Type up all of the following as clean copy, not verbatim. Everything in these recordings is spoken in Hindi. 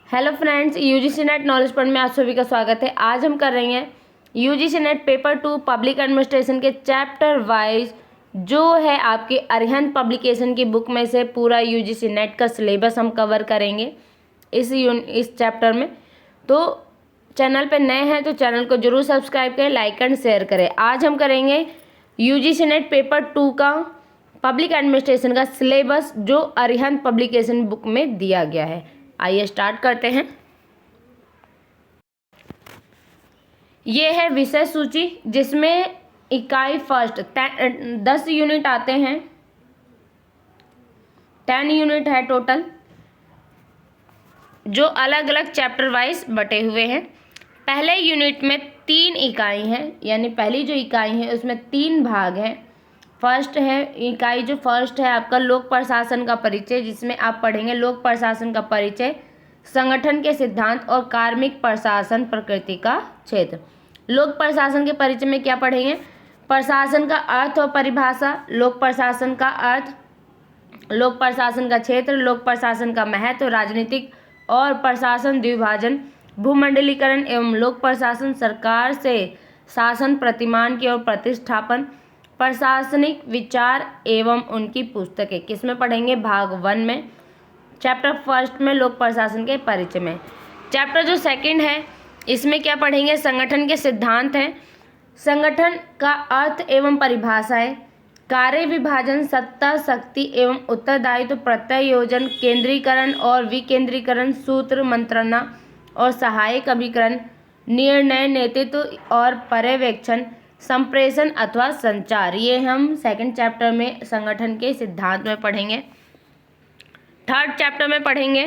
Hello friends, UGC net knowledge point में आप सभी का स्वागत है। आज हम कर रहे हैं UGC net paper 2 public administration के चैप्टर वाइज जो है आपकी अरिहंत पब्लिकेशन की बुक में से पूरा यूजीसी नेट का सिलेबस हम कवर करेंगे इस चैप्टर में। तो चैनल पे नए हैं तो चैनल को जरूर सब्सक्राइब करें, लाइक एंड शेयर करें। आज हम करेंगे यूजीसी नेट पेपर 2 का पब्लिक एडमिनिस्ट्रेशन का सिलेबस जो अरिहंत पब्लिकेशन बुक में दिया गया है। आइए स्टार्ट करते हैं। ये है विषय सूची जिसमें इकाई फर्स्ट 10 यूनिट आते हैं, 10 यूनिट है टोटल, जो अलग अलग चैप्टर वाइज बटे हुए हैं। पहले यूनिट में 3 इकाई हैं, यानी पहली जो इकाई है उसमें 3 भाग हैं। फर्स्ट है इकाई जो फर्स्ट है आपका लोक प्रशासन का परिचय, जिसमें आप पढ़ेंगे लोक प्रशासन का परिचय, संगठन के सिद्धांत और कार्मिक प्रशासन प्रकृति का क्षेत्र। लोक प्रशासन के परिचय में क्या पढ़ेंगे? प्रशासन का अर्थ और परिभाषा, लोक प्रशासन का अर्थ, लोक प्रशासन का क्षेत्र, लोक प्रशासन का महत्व, राजनीतिक और प्रशासन द्विभाजन, भूमंडलीकरण एवं लोक प्रशासन, सरकार से शासन प्रतिमान की ओर प्रतिष्ठापन, प्रशासनिक विचार एवं उनकी पुस्तकें। किसमें पढ़ेंगे? भाग 1 में, चैप्टर फर्स्ट में लोक प्रशासन के परिचय में। चैप्टर जो सेकंड है इसमें क्या पढ़ेंगे? संगठन के सिद्धांत हैं, संगठन का अर्थ एवं परिभाषाएं, कार्य विभाजन, सत्ता शक्ति एवं उत्तरदायित्व, प्रत्यायोजन, केंद्रीकरण और विकेंद्रीकरण, सूत्र मंत्रणा और सहायक अभिकरण, निर्णय, नेतृत्व और पर्यवेक्षण, संप्रेषण अथवा संचार। ये हम सेकंड चैप्टर में संगठन के सिद्धांत में पढ़ेंगे। थर्ड चैप्टर में पढ़ेंगे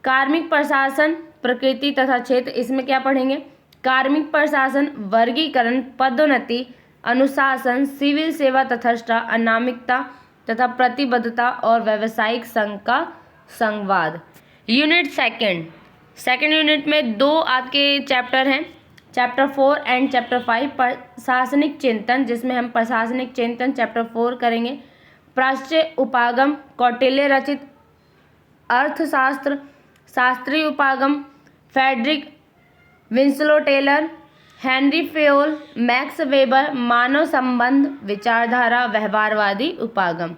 कार्मिक प्रशासन प्रकृति तथा क्षेत्र। इसमें क्या पढ़ेंगे? कार्मिक प्रशासन, वर्गीकरण, पदोन्नति, अनुशासन, सिविल सेवा तटस्थता, अनामिकता तथा प्रतिबद्धता और व्यावसायिक संघ का संवाद। यूनिट सेकंड यूनिट में 2 आपके चैप्टर हैं, चैप्टर 4 एंड चैप्टर 5 प्रशासनिक चिंतन, जिसमें हम प्रशासनिक चिंतन चैप्टर 4 करेंगे। प्राच्य उपागम, कौटिल्य रचित अर्थशास्त्र, शास्त्रीय उपागम, Frederick Winslow Taylor, Henri Fayol, Max Weber, मानव संबंध, विचारधारा, व्यवहारवादी उपागम।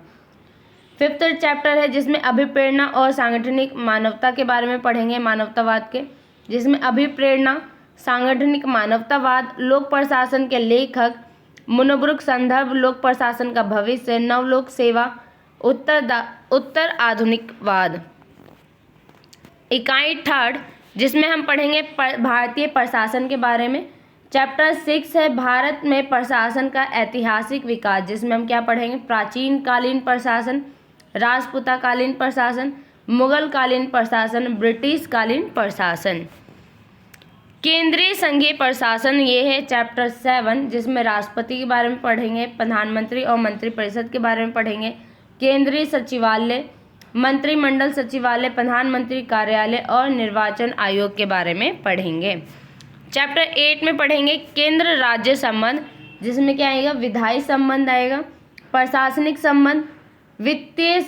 फिफ्थ चैप्टर है जिसमें अभिप्रेरणा और सांगठनिक मानवता के बारे में पढ़ेंगे, मानवतावाद के, जिसमें अभिप्रेरणा, सांगठनिक मानवतावाद, लोक प्रशासन के लेखक, मुनब्रुक संदर्भ, लोक प्रशासन का भविष्य, नवलोक सेवा, उत्तर आधुनिकवाद। इकाई थर्ड जिसमें हम पढ़ेंगे भारतीय प्रशासन के बारे में। चैप्टर 6 है भारत में प्रशासन का ऐतिहासिक विकास, जिसमें हम क्या पढ़ेंगे? प्राचीन कालीन प्रशासन, राजपूता कालीन प्रशासन, मुगल कालीन प्रशासन, ब्रिटिश कालीन प्रशासन। केंद्रीय संघीय प्रशासन ये है चैप्टर 7, जिसमें राष्ट्रपति के बारे में पढ़ेंगे, प्रधानमंत्री और मंत्रिपरिषद के बारे में पढ़ेंगे, केंद्रीय सचिवालय, मंत्रिमंडल सचिवालय, प्रधानमंत्री कार्यालय और निर्वाचन आयोग के बारे में पढ़ेंगे। चैप्टर 8 में पढ़ेंगे केंद्र राज्य संबंध, जिसमें क्या आएगा? विधायी संबंध आएगा, प्रशासनिक संबंध, वित्तीय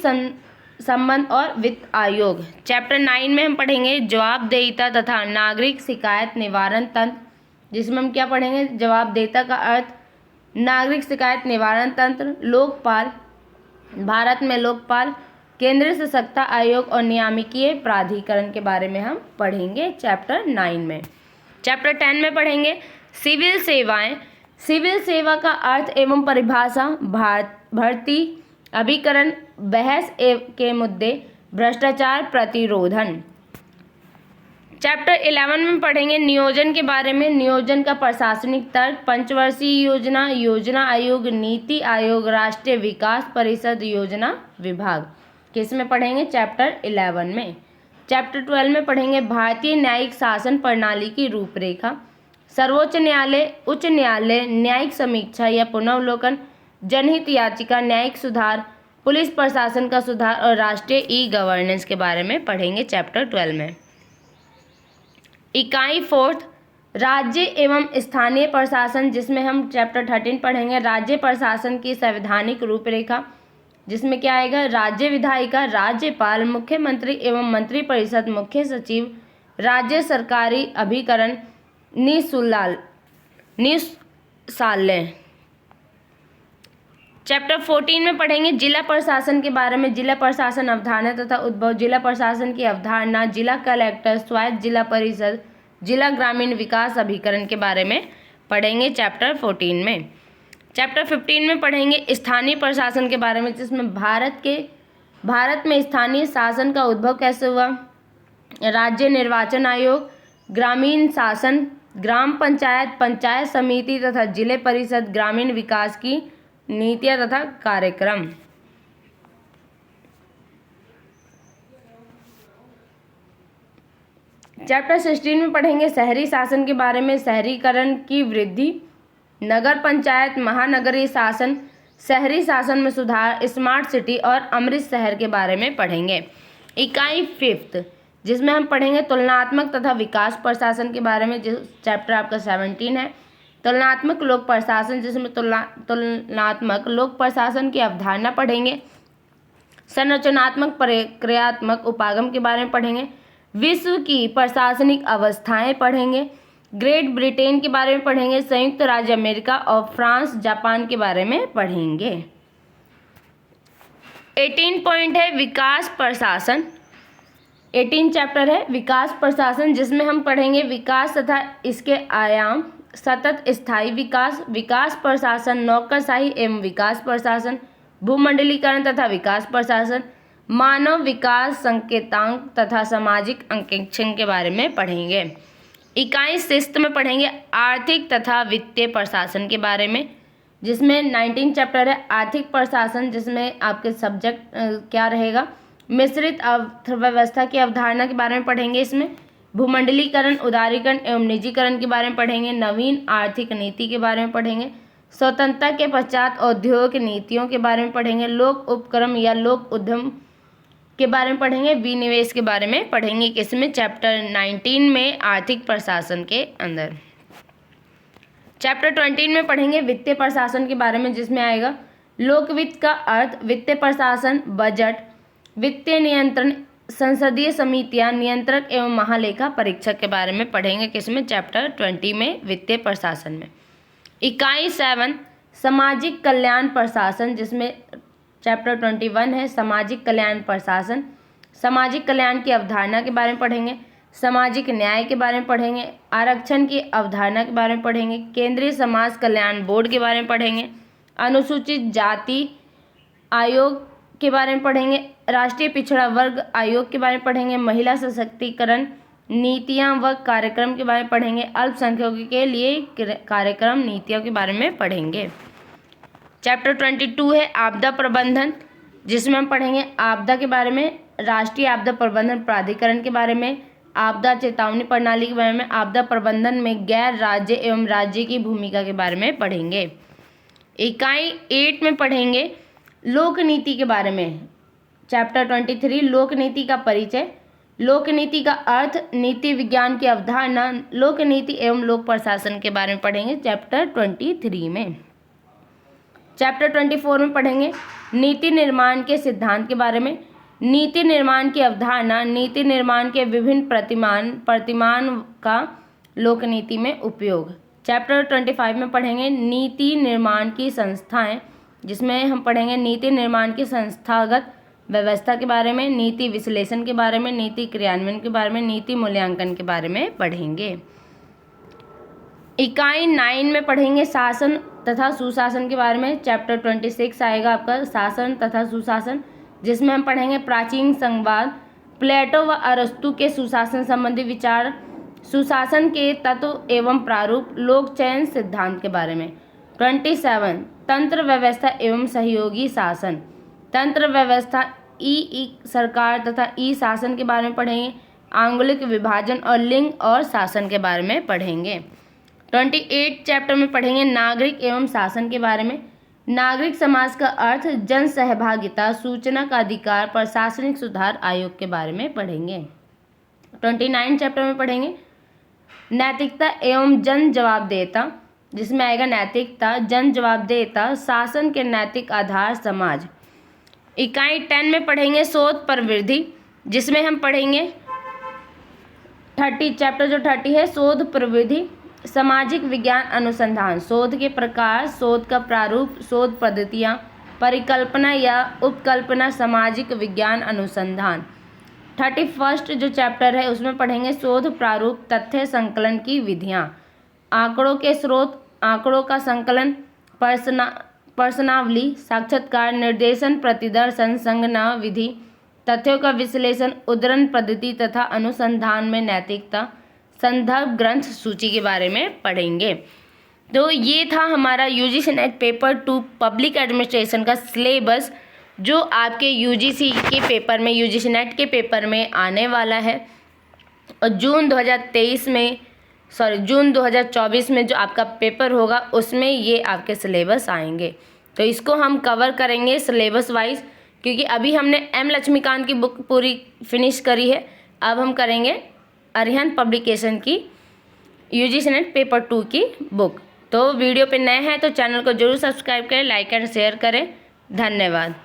संबंध और वित्त आयोग। चैप्टर 9 में हम पढ़ेंगे जवाबदेहिता तथा नागरिक शिकायत निवारण तंत्र, जिसमें हम क्या पढ़ेंगे? जवाबदेहिता का अर्थ, नागरिक शिकायत निवारण तंत्र, लोकपाल, भारत में लोकपाल, केंद्रीय सशक्ता आयोग और नियामकीय प्राधिकरण के बारे में हम पढ़ेंगे चैप्टर 9 में। चैप्टर 10 में पढ़ेंगे सिविल सेवाएं, सिविल सेवा का अर्थ एवं परिभाषा, भर्ती, अभिकरण, बहस के मुद्दे, भ्रष्टाचार प्रतिरोधन। चैप्टर 11 में पढ़ेंगे नियोजन के बारे में, नियोजन का प्रशासनिक तर्क, पंचवर्षीय योजना, योजना आयोग, नीति आयोग, राष्ट्रीय विकास परिषद, योजना विभाग। किसमें पढ़ेंगे? चैप्टर 11 में। चैप्टर 12 में पढ़ेंगे भारतीय न्यायिक शासन प्रणाली की रूपरेखा, सर्वोच्च न्यायालय, उच्च न्यायालय, न्यायिक समीक्षा या पुनर्वलोकन, जनहित याचिका, न्यायिक सुधार, पुलिस प्रशासन का सुधार और राष्ट्रीय ई गवर्नेंस के बारे में पढ़ेंगे चैप्टर 12 में। इकाई 4 राज्य एवं स्थानीय प्रशासन, जिसमें हम चैप्टर 13 पढ़ेंगे राज्य प्रशासन की संवैधानिक रूपरेखा, जिसमें क्या आएगा? राज्य विधायिका, राज्यपाल, मुख्यमंत्री एवं मंत्रिपरिषद, मुख्य सचिव, राज्य सरकारी अभिकरण निःशुल्क। चैप्टर 14 में पढ़ेंगे जिला प्रशासन के बारे में, जिला प्रशासन अवधारणा तथा उद्भव, जिला प्रशासन की अवधारणा, जिला कलेक्टर, स्वायत्त जिला परिषद, जिला ग्रामीण विकास अभिकरण के बारे में पढ़ेंगे चैप्टर 14 में। चैप्टर 15 में पढ़ेंगे स्थानीय प्रशासन के बारे में, जिसमें भारत में स्थानीय शासन का उद्भव कैसे हुआ, राज्य निर्वाचन आयोग, ग्रामीण शासन, ग्राम पंचायत, पंचायत समिति तथा जिले परिषद, ग्रामीण विकास की नीतियाँ तथा कार्यक्रम। चैप्टर 16 में पढ़ेंगे शहरी शासन के बारे में, शहरीकरण की वृद्धि, नगर पंचायत, महानगरीय शासन, शहरी शासन में सुधार, स्मार्ट सिटी और अमृत शहर के बारे में पढ़ेंगे। इकाई 5 जिसमें हम पढ़ेंगे तुलनात्मक तथा विकास प्रशासन के बारे में, जिस चैप्टर आपका 17 है। तुलनात्मक लोक प्रशासन, जिसमें तुलनात्मक लोक प्रशासन की अवधारणा पढ़ेंगे। संरचनात्मक प्रक्रियात्मक उपागम के बारे में पढ़ेंगे। विश्व की प्रशासनिक अवस्थाएं पढ़ेंगे। ग्रेट ब्रिटेन के बारे में पढ़ेंगे। संयुक्त राज्य अमेरिका और फ्रांस, जापान के बारे में पढ़ेंगे। 18 पॉइंट है विकास प्रशासन। 18 चैप्टर है विकास प्रशासन, जिसमें हम पढ़ेंगे विकास तथा इसके आयाम, सतत स्थायी विकास, विकास प्रशासन, नौकरशाही एवं विकास प्रशासन, भूमंडलीकरण तथा विकास प्रशासन, मानव विकास संकेतांक तथा सामाजिक अंकेक्षण के बारे में पढ़ेंगे। इकाई 6 में पढ़ेंगे आर्थिक तथा वित्तीय प्रशासन के बारे में, जिसमें 19 चैप्टर है आर्थिक प्रशासन, जिसमें आपके सब्जेक्ट क्या रहेगा, मिश्रित अर्थव्यवस्था की अवधारणा के बारे में पढ़ेंगे। इसमें भूमंडलीकरण, उदारीकरण एवं निजीकरण के बारे में पढ़ेंगे। नवीन आर्थिक नीति के बारे में पढ़ेंगे। स्वतंत्रता के पश्चात औद्योगिक नीतियों के बारे में पढ़ेंगे। लोक उपक्रम या लोक उद्यम के बारे में पढ़ेंगे। विनिवेश के बारे में पढ़ेंगे। किसमें, चैप्टर 19 में आर्थिक प्रशासन के अंदर। चैप्टर 20 में पढ़ेंगे वित्तीय प्रशासन के बारे में, जिसमें आएगा लोक वित्त का अर्थ, वित्तीय प्रशासन, बजट, वित्तीय नियंत्रण, संसदीय समितियां, नियंत्रक एवं महालेखा परीक्षक के बारे में पढ़ेंगे। किसमें, चैप्टर 20 में वित्तीय प्रशासन में। इकाई 7 सामाजिक कल्याण प्रशासन, जिसमें चैप्टर 21 है सामाजिक कल्याण प्रशासन। सामाजिक कल्याण की अवधारणा के बारे में पढ़ेंगे। सामाजिक न्याय के बारे में पढ़ेंगे। आरक्षण की अवधारणा के बारे में पढ़ेंगे। केंद्रीय समाज कल्याण बोर्ड के बारे में पढ़ेंगे। अनुसूचित जाति आयोग के बारे में पढ़ेंगे। राष्ट्रीय पिछड़ा वर्ग आयोग के बारे में पढ़ेंगे। महिला सशक्तिकरण नीतियां व कार्यक्रम के बारे में पढ़ेंगे। अल्पसंख्यकों के लिए कार्यक्रम नीतियों के बारे में पढ़ेंगे। चैप्टर 22 है आपदा प्रबंधन, जिसमें हम पढ़ेंगे आपदा के बारे में, राष्ट्रीय आपदा प्रबंधन प्राधिकरण के बारे में, आपदा चेतावनी प्रणाली के बारे में, आपदा प्रबंधन में गैर राज्य एवं राज्य की भूमिका के बारे में पढ़ेंगे। इकाई 8 में पढ़ेंगे लोक नीति के बारे में। चैप्टर 23 लोक नीति का परिचय, लोक नीति का अर्थ, नीति विज्ञान की अवधारणा, लोक नीति एवं लोक प्रशासन के बारे में पढ़ेंगे चैप्टर 23 में। चैप्टर 24 में पढ़ेंगे नीति निर्माण के सिद्धांत के बारे में, नीति निर्माण की अवधारणा, नीति निर्माण के विभिन्न प्रतिमान का लोक नीति में उपयोग। चैप्टर 25 में पढ़ेंगे नीति निर्माण की संस्थाएं, जिसमें हम पढ़ेंगे नीति निर्माण की संस्थागत व्यवस्था के बारे में, नीति विश्लेषण के बारे में, नीति क्रियान्वयन के बारे में, नीति मूल्यांकन के बारे में पढ़ेंगे। इकाई 9 में पढ़ेंगे शासन तथा सुशासन के बारे में। चैप्टर 26 आएगा आपका शासन तथा सुशासन, जिसमें हम पढ़ेंगे प्राचीन संवाद, प्लेटो व अरस्तु के सुशासन संबंधी विचार, सुशासन के तत्व एवं प्रारूप, लोक चयन सिद्धांत के बारे में। 27 तंत्र व्यवस्था एवं सहयोगी शासन, तंत्र व्यवस्था, ई सरकार तथा ई शासन के बारे में पढ़ेंगे। आंगुलिक विभाजन और लिंग और शासन के बारे में पढ़ेंगे। 28 चैप्टर में पढ़ेंगे नागरिक एवं शासन के बारे में। नागरिक समाज का अर्थ, जन सहभागिता, सूचना का अधिकार, प्रशासनिक सुधार आयोग के बारे में पढ़ेंगे। 29 चैप्टर में पढ़ेंगे नैतिकता एवं जन जवाबदेहिता, जिसमें आएगा नैतिकता, जन जवाबदेहिता, शासन के नैतिक आधार, समाज। इकाई 10 में पढ़ेंगे शोध प्रवृत्ति, जिसमें हम पढ़ेंगे चैप्टर जो 30 है, शोध प्रविधि सामाजिक विज्ञान अनुसंधान, शोध के प्रकार, शोध का प्रारूप, शोध पद्धतियाँ, परिकल्पना या उपकल्पना, सामाजिक विज्ञान अनुसंधान। 31 जो चैप्टर है उसमें पढ़ेंगे शोध प्रारूप, तथ्य संकलन की विधियाँ, आंकड़ों के स्रोत, आंकड़ों का संकलन, प्रश्नावली, साक्षात्कार, निर्देशन, प्रतिदर्शन, संगणना विधि, तथ्यों का विश्लेषण, उद्धरण पद्धति तथा अनुसंधान में नैतिकता, संदर्भ ग्रंथ सूची के बारे में पढ़ेंगे। तो ये था हमारा UGC net paper 2 public administration का सिलेबस, जो आपके यूजीसी के पेपर में, यूजीसी नेट के पेपर में आने वाला है। और जून 2024 में जो आपका पेपर होगा उसमें ये आपके सिलेबस आएंगे। तो इसको हम कवर करेंगे सिलेबस वाइज, क्योंकि अभी हमने एम लक्ष्मीकांत की बुक पूरी फिनिश करी है। अब हम करेंगे अरिहंत पब्लिकेशन की यूजीसी नेट पेपर 2 की बुक। तो वीडियो पे नए हैं तो चैनल को जरूर सब्सक्राइब करें, लाइक एंड शेयर करें। धन्यवाद।